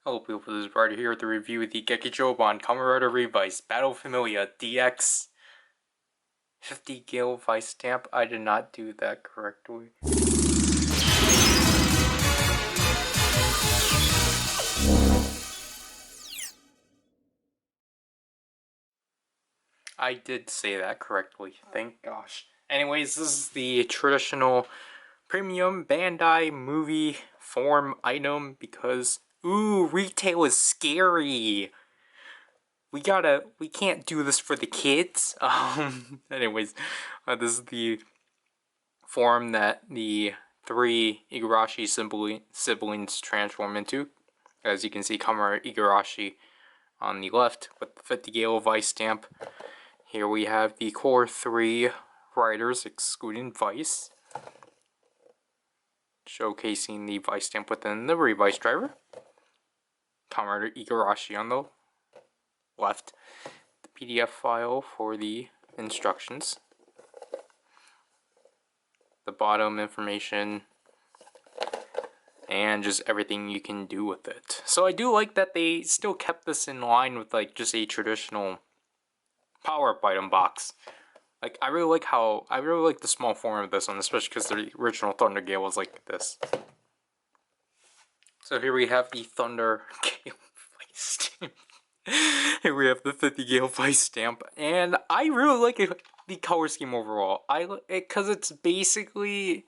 Hello people, this is Ryder here with the review of the Gekijoban Kamen Rider Revice Battle Familia DX 50 Gale Vistamp. I did not do that correctly. I did say that correctly, thank gosh. Anyways, this is the traditional premium Bandai movie form item because, ooh, retail is scary. We can't do this for the kids. Anyways, this is the form that the three Igarashi siblings transform into. As you can see, Kamen Igarashi on the left with the 50 Gale Vistamp. Here we have the core 3 Riders, excluding Vice, showcasing the Vistamp within the Revice driver. Kamen Igarashi on the left. The PDF file for the instructions. The bottom information, and just everything you can do with it. So I do like that they still kept this in line with like just a traditional power-up item box. Like I really like the small form of this one, especially because the original Thunder Gale was like this. So here we have the Thunder Gale Vistamp. Here we have the 50 Gale Vistamp, and I really like it, the color scheme overall. Because it's basically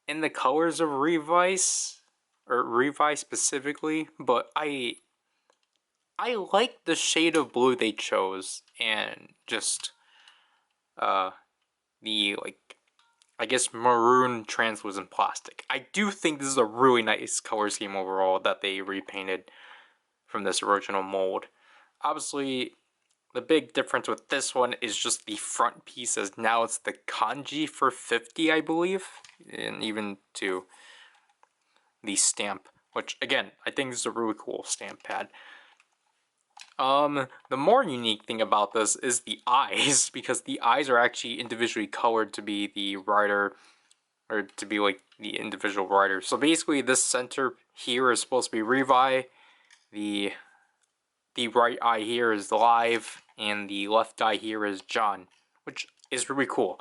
in the colors of Revice, or Revice specifically, but I like the shade of blue they chose, and just the like, I guess maroon translucent plastic. I do think this is a really nice color scheme overall that they repainted from this original mold. Obviously, the big difference with this one is just the front piece, as now it's the kanji for 50, I believe, and even to the stamp, which again, I think this is a really cool stamp pad. The more unique thing about this is the eyes, because the eyes are actually individually colored to be the rider, or to be like the individual rider. So basically this center here is supposed to be Revi, the right eye here is Live, and the left eye here is John, which is really cool.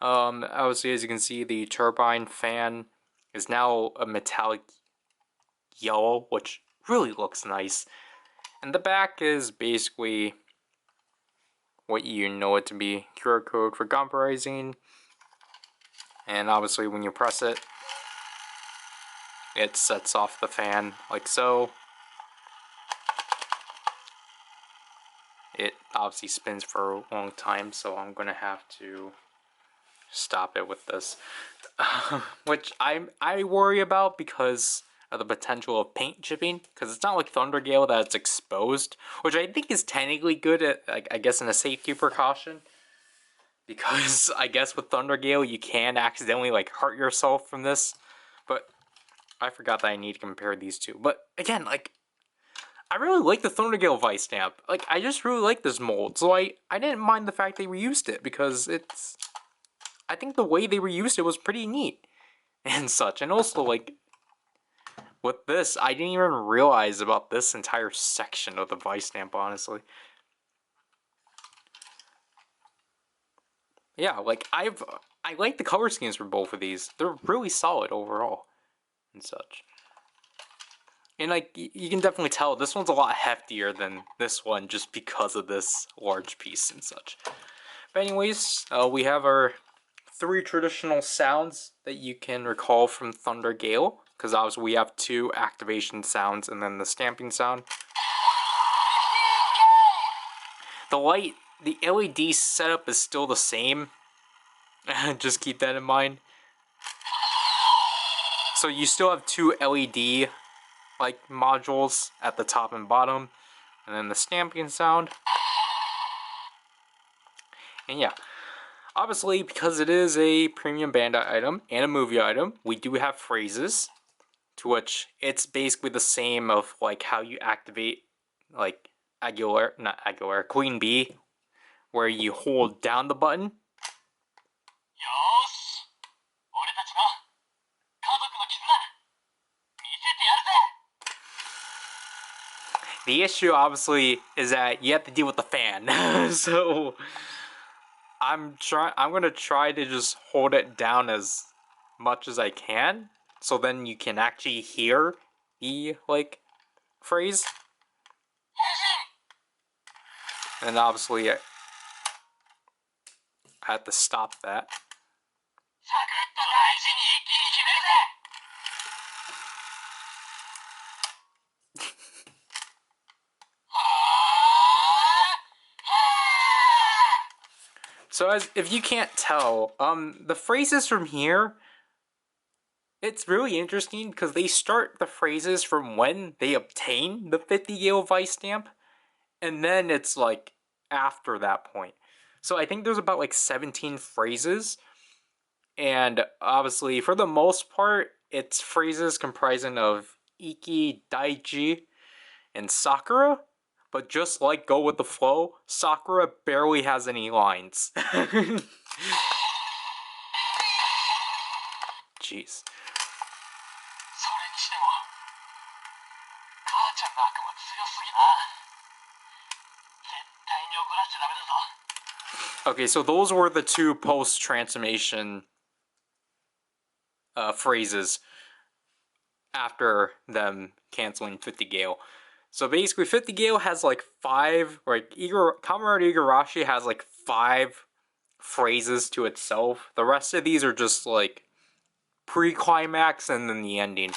Obviously, as you can see, the turbine fan is now a metallic yellow, which really looks nice. And the back is basically what you know it to be, QR code for compromising. And obviously when you press it, it sets off the fan like so. It obviously spins for a long time, so I'm gonna have to stop it with this. Which I worry about because of the potential of paint chipping, because it's not like Thunder Gale that it's exposed, which I think is technically good at, I guess, in a safety precaution, because I guess with Thunder Gale you can accidentally like hurt yourself from this, but I forgot that I need to compare these two. But again, like, I really like the Thunder Gale Vistamp. Like, I just really like this mold, so I didn't mind the fact they reused it, because I think the way they reused it was pretty neat and such. And also, like, with this, I didn't even realize about this entire section of the Vistamp, honestly. Yeah, like, I like the color schemes for both of these. They're really solid overall and such. And like, you can definitely tell this one's a lot heftier than this one just because of this large piece and such. But anyways, we have our 3 traditional sounds that you can recall from Thunder Gale, because obviously we have 2 activation sounds and then the stamping sound. The light, the LED setup is still the same. Just keep that in mind. So you still have 2 LED like modules at the top and bottom, and then the stamping sound. And yeah, obviously because it is a premium Bandai item and a movie item, we do have phrases, to which it's basically the same of like how you activate like Queen Bee, where you hold down the button. The issue, obviously, is that you have to deal with the fan. So I'm gonna try to just hold it down as much as I can, so then you can actually hear the like phrase. And obviously, I had to stop that. So if you can't tell, the phrases from here, it's really interesting because they start the phrases from when they obtain the 50 Gale Vistamp, and then it's like after that point. So I think there's about like 17 phrases, and obviously for the most part, it's phrases comprising of Iki, Daiji, and Sakura. But just like Go with the Flow, Sakura barely has any lines. Jeez. Okay, so those were the two post-transformation phrases after them canceling 50 Gale. So basically, 50 Gale has like 5, like Kamen Igarashi has like 5 phrases to itself. The rest of these are just like pre-climax and then the ending.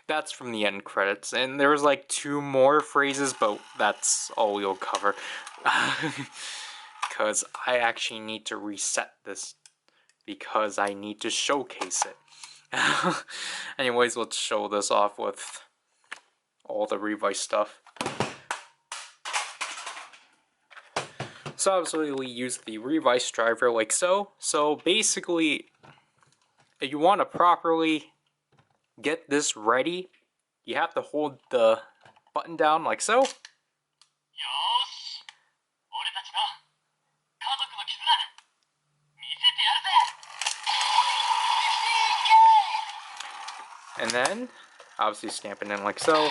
That's from the end credits, and there was like 2 more phrases, but that's all we'll cover. Because I actually need to reset this, because I need to showcase it. Anyways, let's show this off with all the Revice stuff. So obviously we use the Revice driver like so. So basically, if you want to properly get this ready, you have to hold the button down like so. And then, obviously stamping in like so.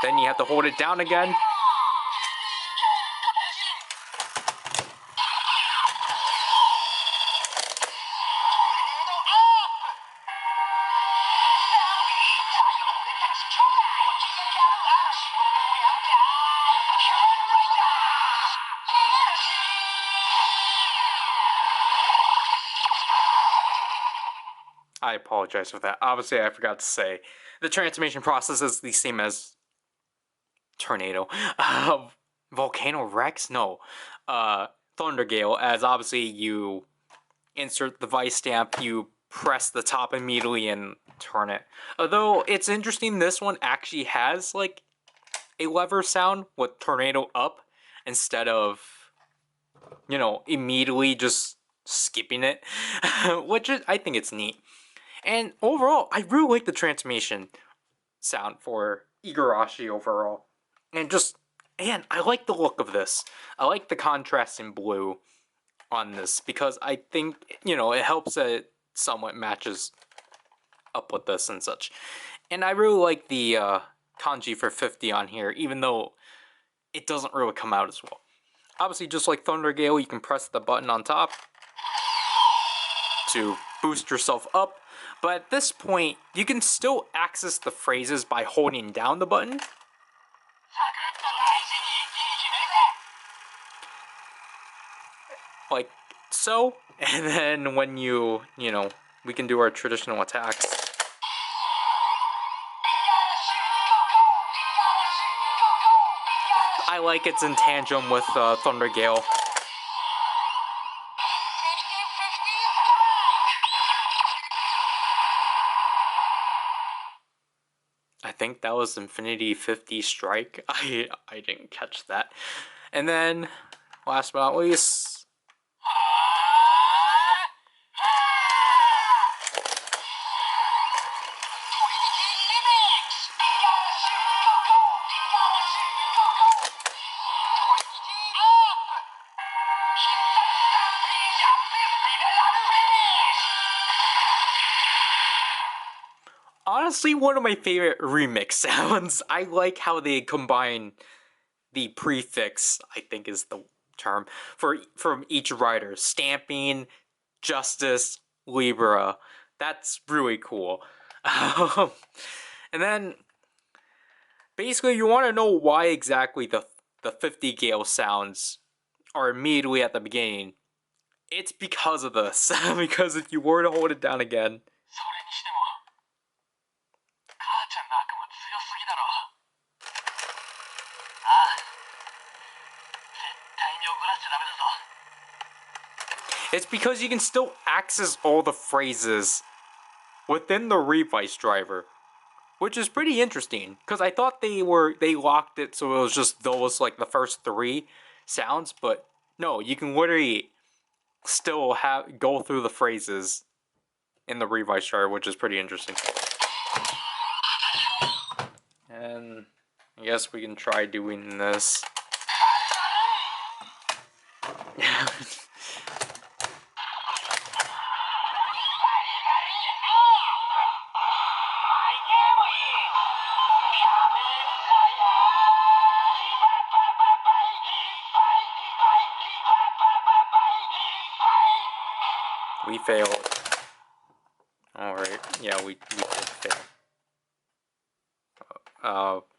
Then you have to hold it down again. I apologize for that. Obviously, I forgot to say, the transformation process is the same as Tornado. Volcano Rex? No. Thunder Gale, as obviously you insert the Vistamp, you press the top immediately and turn it. Although, it's interesting, this one actually has, like, a lever sound with Tornado up instead of, you know, immediately just skipping it. Which is, I think it's neat. And overall, I really like the transformation sound for Igarashi overall. And just, and I like the look of this. I like the contrast in blue on this because I think, you know, it helps that it somewhat matches up with this and such. And I really like the kanji for 50 on here, even though it doesn't really come out as well. Obviously, just like Thunder Gale, you can press the button on top to boost yourself up. But at this point, you can still access the phrases by holding down the button. Like so. And then when you know, we can do our traditional attacks. I like it's in tandem with Thunder Gale. I think that was Infinity 50 Strike. I didn't catch that. And then, last but not least, honestly, one of my favorite remix sounds. I like how they combine the prefix, I think is the term, from each Ryder. Stamping, Justice, Libra. That's really cool. And then, basically, you want to know why exactly the 50 Gale sounds are immediately at the beginning. It's because of this. Because if you were to hold it down again, it's because you can still access all the phrases within the Revice driver, which is pretty interesting. Because I thought they locked it so it was just those, like, the first 3 sounds, but no, you can literally still go through the phrases in the Revice driver, which is pretty interesting. And I guess we can try doing this. We failed. Alright, yeah, we did fail.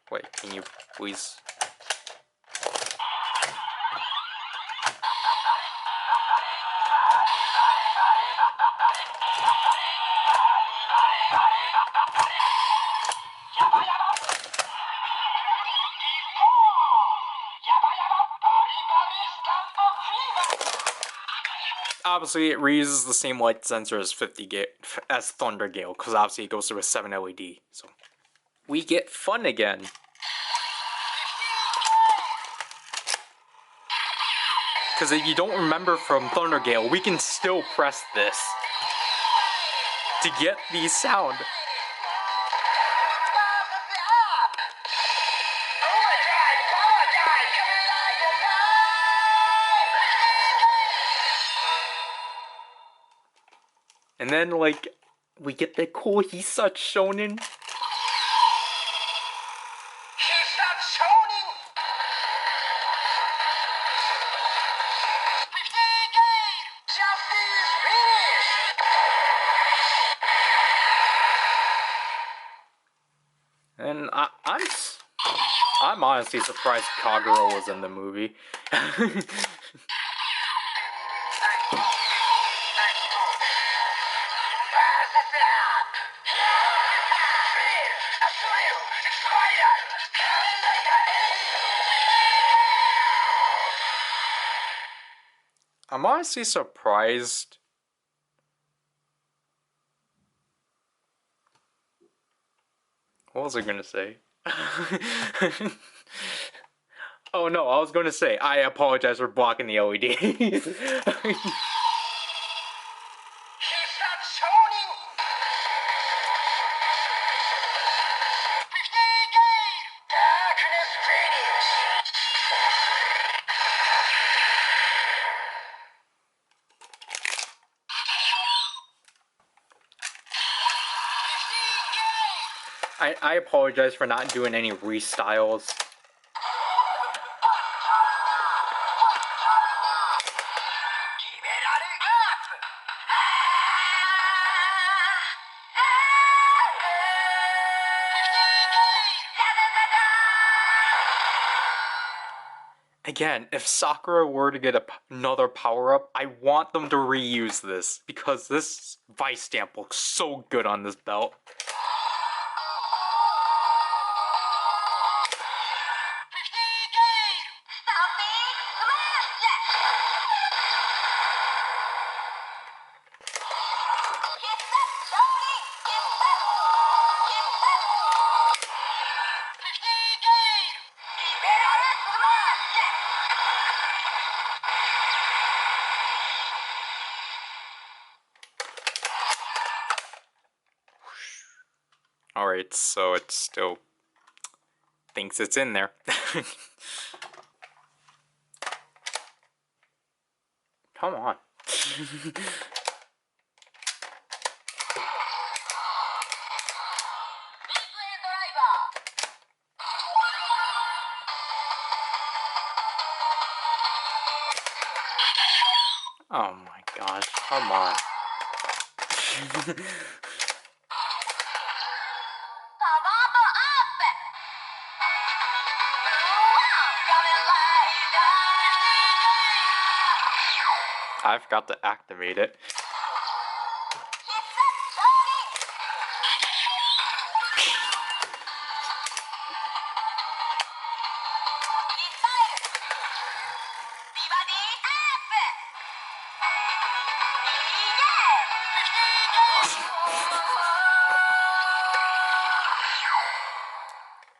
Wait, can you please... Obviously, it reuses the same light sensor as as Thunder Gale, because obviously it goes through a 7 LED. So we get fun again. Because if you don't remember from Thunder Gale, we can still press this to get the sound. And then, like, we get the cool Hisat Shonen. And I'm honestly surprised Kagura was in the movie. I'm honestly surprised. What was I gonna say? Oh no, I was gonna say, I apologize for blocking the LED. I apologize for not doing any restyles. Again, if Sakura were to get another power-up, I want them to reuse this, because this Vice Stamp looks so good on this belt. Alright, so it still thinks it's in there. Come on. Oh my gosh, come on. I've got to activate it.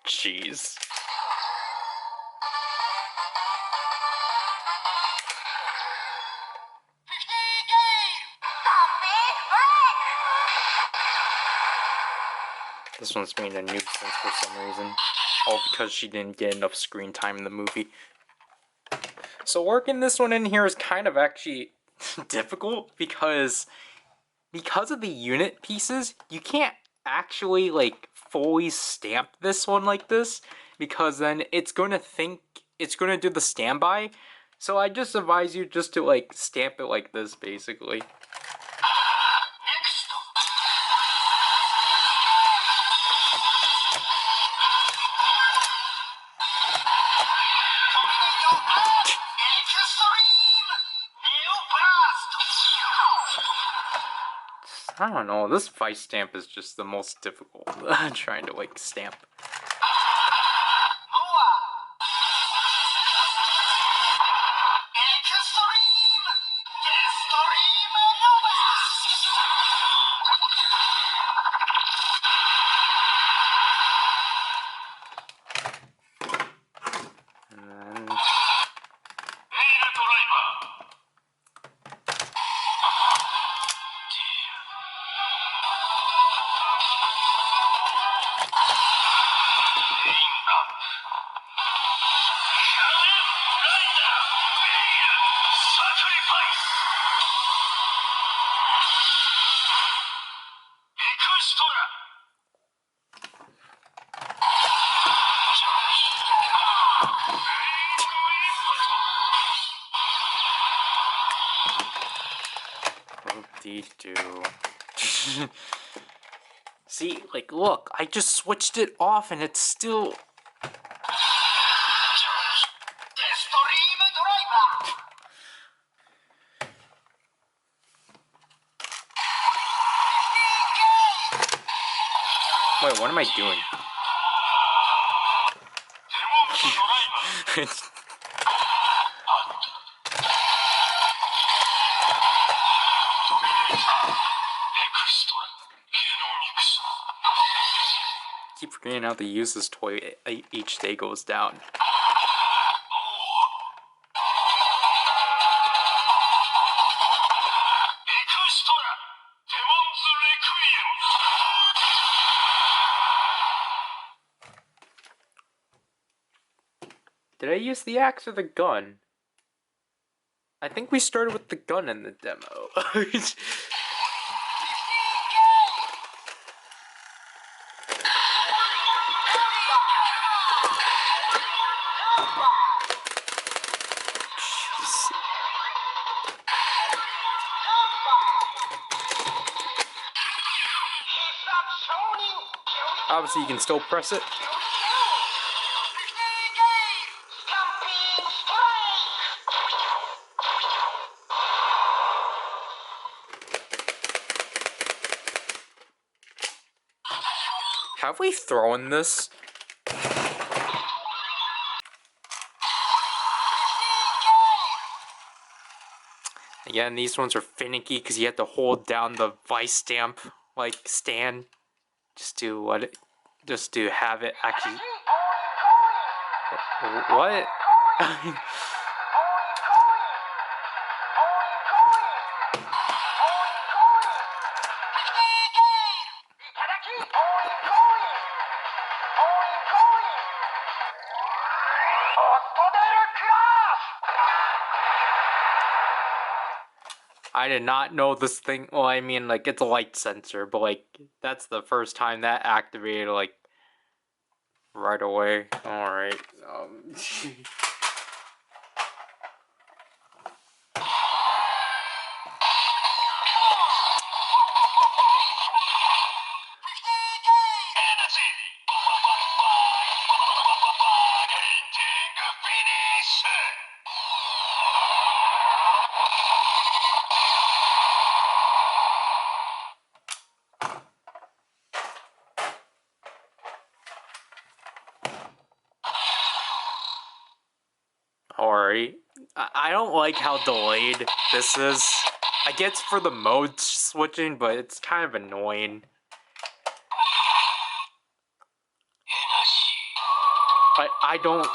Jeez. This one's being a nuisance for some reason. All because she didn't get enough screen time in the movie. So working this one in here is kind of actually difficult because of the unit pieces, you can't actually like fully stamp this one like this, because then it's going to do the standby. So I just advise you just to like stamp it like this basically. I don't know, this Vice Stamp is just the most difficult trying to like stamp. And then do. See, like, look, I just switched it off and it's still... Wait, what am I doing? Keep forgetting how to use this toy each day goes down. Did I use the axe or the gun? I think we started with the gun in the demo. Obviously, you can still press it. Have we thrown this? Again, these ones are finicky because you have to hold down the Vistamp like stand just to let it, just to have it actually. What? I did not know this thing. Well, I mean, like, it's a light sensor, but, like, that's the first time that activated, like, right away. Alright. Alright. I don't like how delayed this is. I get it's for the mode switching, but it's kind of annoying. But I don't...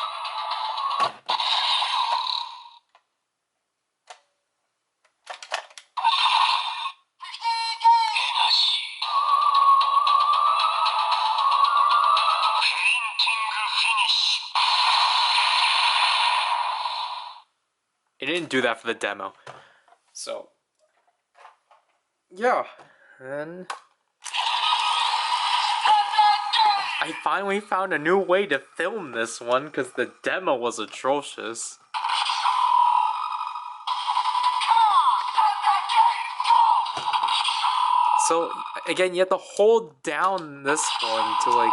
It didn't do that for the demo. So... yeah. And... I finally found a new way to film this one because the demo was atrocious. So, again, you have to hold down this one to, like...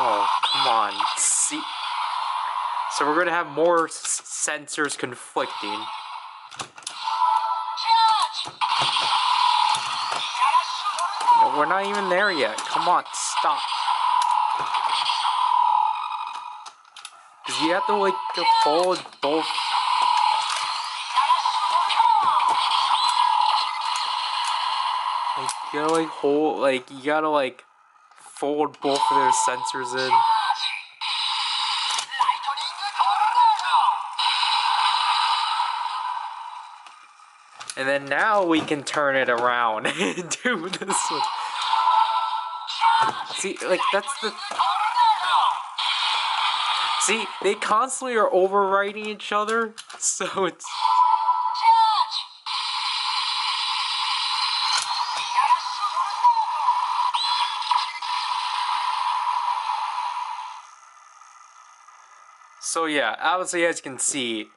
Oh, come on. See? So we're gonna have more sensors conflicting. No, we're not even there yet. Come on, stop. Because you have to, like, to hold both... Like, you gotta, like, hold... Like, you gotta, like, fold both of their sensors in. And then now we can turn it around and do this one. See, like, that's the... See, they constantly are overriding each other, so it's... So yeah, obviously as you can see,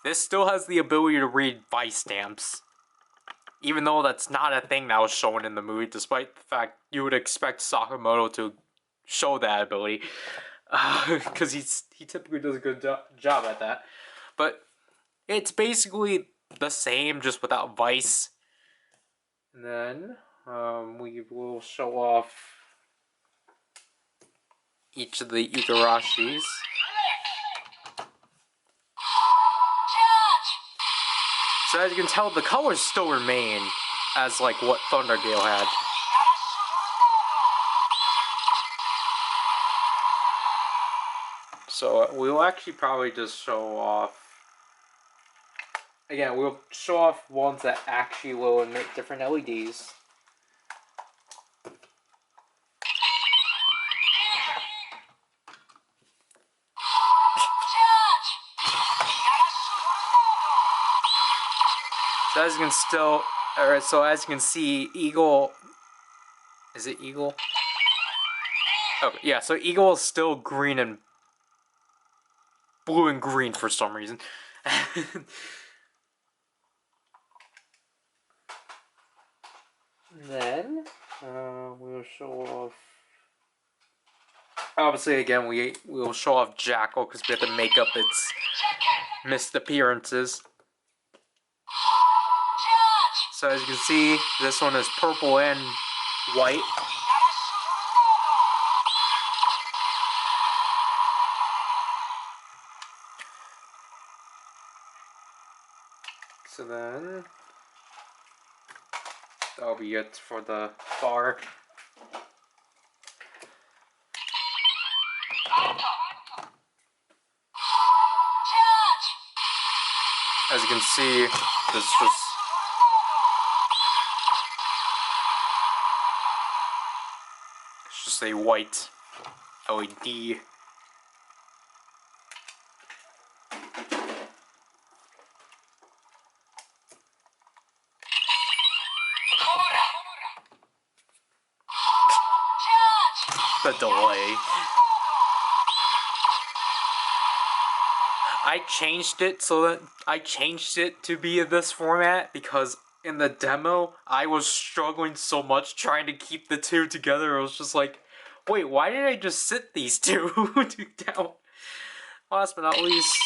this still has the ability to read Vistamps. Even though that's not a thing that was shown in the movie, despite the fact you would expect Sakamoto to show that ability. Because he typically does a good job at that. But it's basically the same, just without Vice. And then we will show off each of the Igarashis. So as you can tell, the colors still remain as like what Thunder Gale had. So we'll actually probably just show off... Again, we'll show off ones that actually will emit different LEDs. So as you can still... Alright, so as you can see, Eagle... Is it Eagle? Okay, yeah, so Eagle is still green and... blue and green for some reason. Then, we'll show off... Obviously, again, we'll show off Jackal because we have to make up its missed appearances. So as you can see, this one is purple and white. So then, that'll be it for the bar. As you can see, this it's just a white LED. The delay. I changed it to be in this format because in the demo I was struggling so much trying to keep the two together. I was just like, wait, why did I just sit these two down? Last but not least,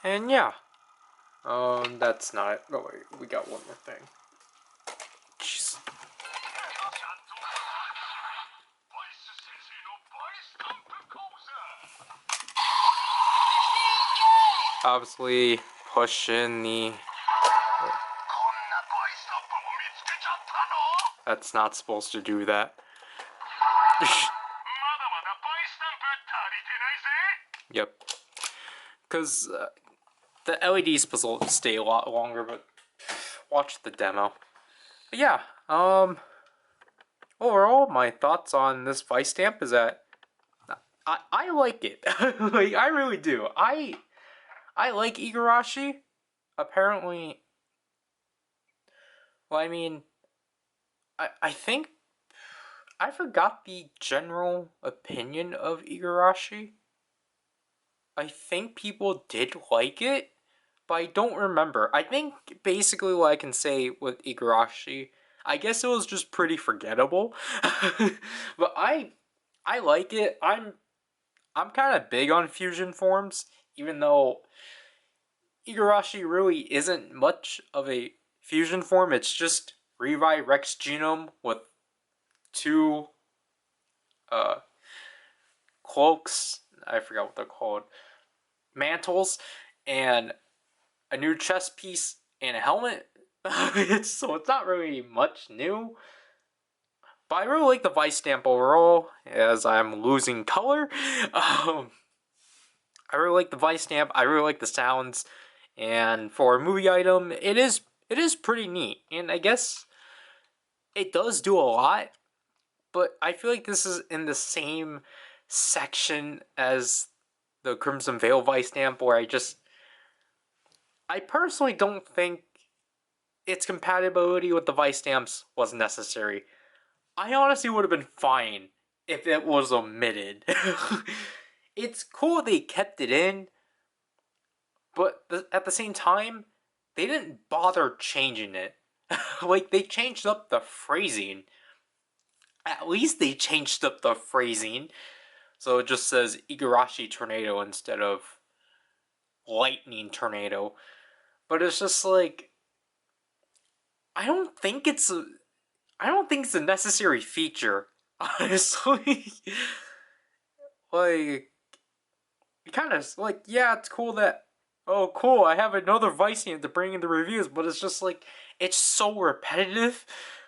and yeah. That's not it. Oh wait, we got one more thing. Jeez. Obviously, push in the... That's not supposed to do that. Yep. Because the LED is supposed to stay a lot longer, but watch the demo. But yeah, overall, my thoughts on this Vistamp is that I like it. Like, I really do. I like Igarashi. Apparently, well, I mean, I think I forgot the general opinion of Igarashi. I think people did like it, but I don't remember. I think basically what I can say with Igarashi, I guess it was just pretty forgettable. But I like it. I'm kind of big on fusion forms, even though Igarashi really isn't much of a fusion form. It's just Revice Rex Genome with two cloaks. I forgot what they're called. Mantles and a new chest piece and a helmet. So it's not really much new. But I really like the Vistamp overall, as I'm losing color. I really like the Vistamp. I really like the sounds. And for a movie item, it is pretty neat. And I guess it does do a lot. But I feel like this is in the same section as the Crimson Veil Vistamp, where I personally don't think its compatibility with the Vistamps was necessary. I honestly would have been fine if it was omitted. It's cool they kept it in, but at the same time, they didn't bother changing it. Like, they changed up the phrasing. At least they changed up the phrasing. So it just says Igarashi Tornado instead of Lightning Tornado. But it's just like, I don't think it's a necessary feature, honestly. Like, kind of like, yeah, it's cool that, oh cool, I have another Vistamp to bring in the reviews, but it's just like, it's so repetitive.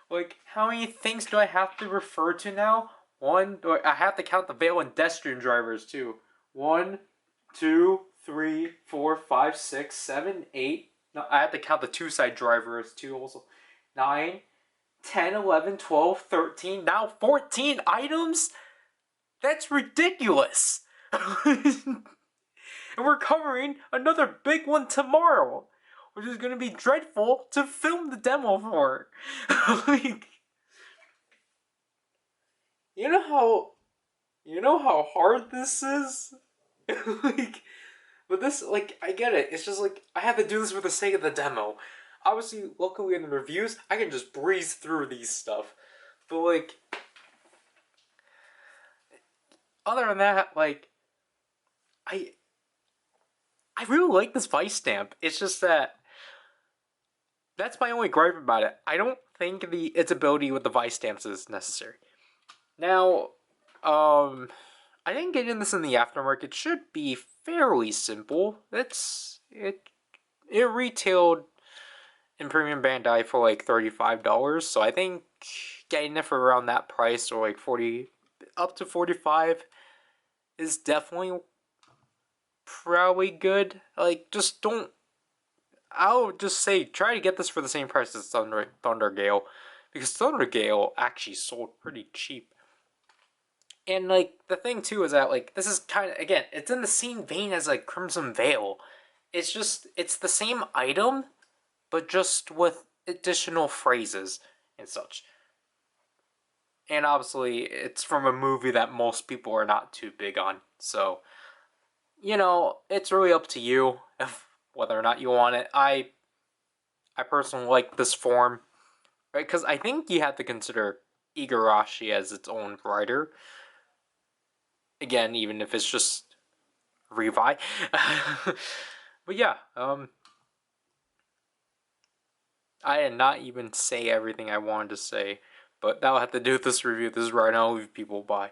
Like, how many things do I have to refer to now? I have to count the Veil and Destron drivers too. 1, 2, 3, 4, 5, 6, 7, 8. No, I have to count the two-side drivers too also. 9, 10, 11, 12, 13, now 14 items? That's ridiculous! And we're covering another big one tomorrow, which is going to be dreadful to film the demo for. Like, you know how hard this is? Like, but this, like, I get it. It's just like, I have to do this for the sake of the demo. obviously, luckily in the reviews, I can just breeze through these stuff. But, like, other than that, like, I really like this Vistamp. It's just that that's my only gripe about it. I don't think its ability with the Vistamps is necessary. Now, I think getting this in the aftermarket should be fairly simple. It retailed in Premium Bandai for like $35, so I think getting it for around that price, or like 40 up to 45, is definitely probably good. Like, just don't. I'll just say try to get this for the same price as Thunder Gale, because Thunder Gale actually sold pretty cheap. And like the thing too is that like this is kind of, again, it's in the same vein as like Crimson Veil. It's the same item, but just with additional phrases and such. And obviously, it's from a movie that most people are not too big on. So, it's really up to you if whether or not you want it. I personally like this form, right? Because I think you have to consider Igarashi as its own writer. Again, even if it's just Revice. But yeah, I did not even say everything I wanted to say, but that'll have to do with this review. This is right now. Leave people. Bye.